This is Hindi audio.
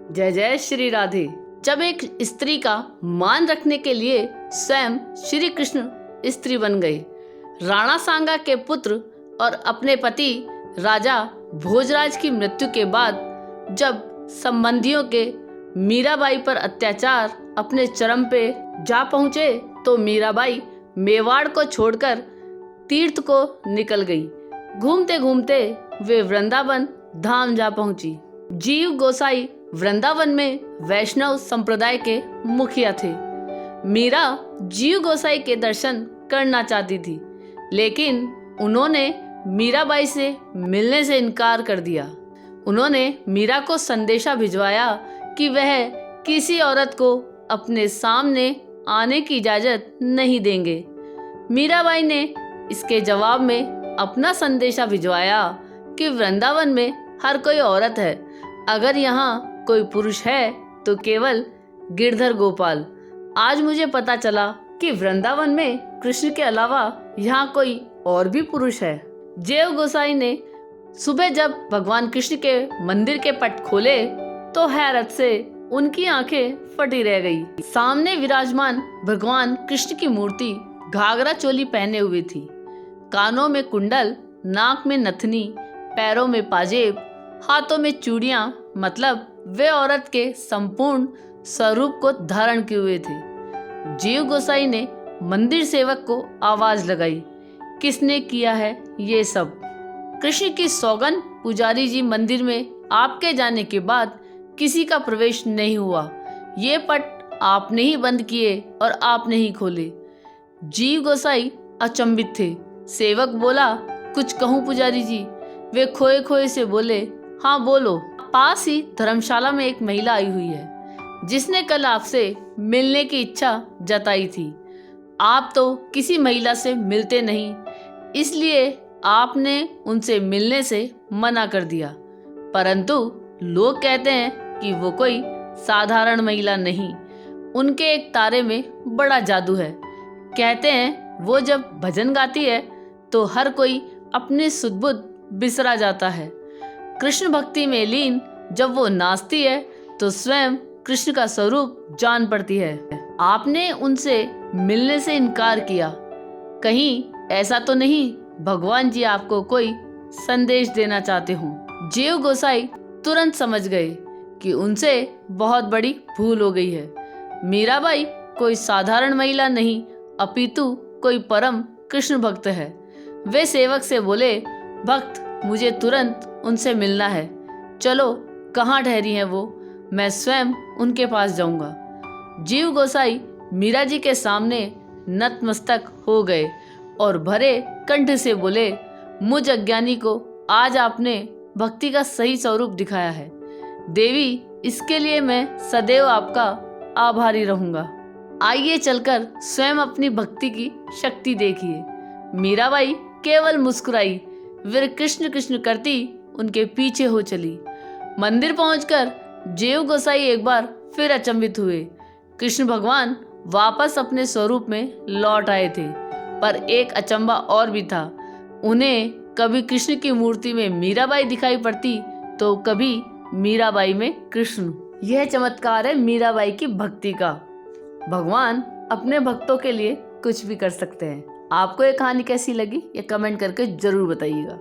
जय जय श्री राधे। जब एक स्त्री का मान रखने के लिए स्वयं श्री कृष्ण स्त्री बन गए, राणा सांगा के पुत्र और अपने पति राजा भोजराज की मृत्यु के बाद जब संबंधियों के मीराबाई पर अत्याचार अपने चरम पे जा पहुंचे तो मीराबाई मेवाड़ को छोड़कर तीर्थ को निकल गई। घूमते घूमते वे वृंदावन धाम जा पहुंची। जीव गोसाई वृंदावन में वैष्णव संप्रदाय के मुखिया थे। मीरा जीव गोसाई के दर्शन करना चाहती थी, लेकिन उन्होंने मीराबाई से मिलने से इनकार कर दिया। उन्होंने मीरा को संदेशा भिजवाया कि वह किसी औरत को अपने सामने आने की इजाज़त नहीं देंगे। मीराबाई ने इसके जवाब में अपना संदेशा भिजवाया कि वृंदावन में हर कोई औरत है, अगर यहाँ कोई पुरुष है तो केवल गिरधर गोपाल। आज मुझे पता चला कि वृंदावन में कृष्ण के अलावा यहाँ कोई और भी पुरुष है। जीव गोसाई ने सुबह जब भगवान कृष्ण के मंदिर के पट खोले तो हैरत से उनकी आंखें फटी रह गई। सामने विराजमान भगवान कृष्ण की मूर्ति घाघरा चोली पहने हुई थी, कानों में कुंडल, नाक में नथनी, पैरों में पाजेब, हाथों में चूड़ियां, मतलब वे औरत के संपूर्ण स्वरूप को धारण किए हुए थे। जीव गोसाई ने मंदिर सेवक को आवाज लगाई, किसने किया है ये सब? कृष्ण की सौगन पुजारी जी, मंदिर में आपके जाने के बाद किसी का प्रवेश नहीं हुआ। ये पट आपने ही बंद किए और आपने ही खोले। जीव गोसाई अचंभित थे। सेवक बोला, कुछ कहूँ पुजारी जी? वे खोए खोए से बोले, हाँ बोलो। पास ही धर्मशाला में एक महिला आई हुई है जिसने कल आपसे मिलने की इच्छा जताई थी। आप तो किसी महिला से मिलते नहीं, इसलिए आपने उनसे मिलने से मना कर दिया। परंतु लोग कहते हैं कि वो कोई साधारण महिला नहीं, उनके एक तारे में बड़ा जादू है। कहते हैं वो जब भजन गाती है तो हर कोई अपने सुध-बुध बिसरा जाता है। कृष्ण भक्ति में लीन जब वो नाचती है तो स्वयं कृष्ण का स्वरूप जान पड़ती है। आपने उनसे मिलने से इनकार किया, कहीं ऐसा तो नहीं भगवान जी आपको कोई संदेश देना चाहते हों? जीव गोसाई तुरंत समझ गए कि उनसे बहुत बड़ी भूल हो गई है। मीराबाई कोई साधारण महिला नहीं, अपितु कोई परम कृष्ण भक्त है। वे सेवक से बोले, भक्त मुझे तुरंत उनसे मिलना है, चलो कहाँ ठहरी हैं वो, मैं स्वयं उनके पास जाऊंगा। जीव गोसाई मीरा जी के सामने नतमस्तक हो गए और भरे कंठ से बोले, मुझ अज्ञानी को आज आपने भक्ति का सही स्वरूप दिखाया है। देवी, इसके लिए मैं सदैव आपका आभारी रहूंगा। आइए चलकर स्वयं अपनी भक्ति की शक्ति देखिए। मीराबाई केवल मुस्कुराई, वे कृष्ण कृष्ण करती उनके पीछे हो चली। मंदिर पहुंचकर जीव गोसाई एक बार फिर अचंभित हुए। कृष्ण भगवान वापस अपने स्वरूप में लौट आए थे, पर एक अचंभा और भी था। उन्हें कभी कृष्ण की मूर्ति में मीराबाई दिखाई पड़ती तो कभी मीराबाई में कृष्ण। यह चमत्कार है मीराबाई की भक्ति का। भगवान अपने भक्तों के लिए कुछ भी कर सकते हैं। आपको ये कहानी कैसी लगी ये कमेंट करके जरूर बताइएगा।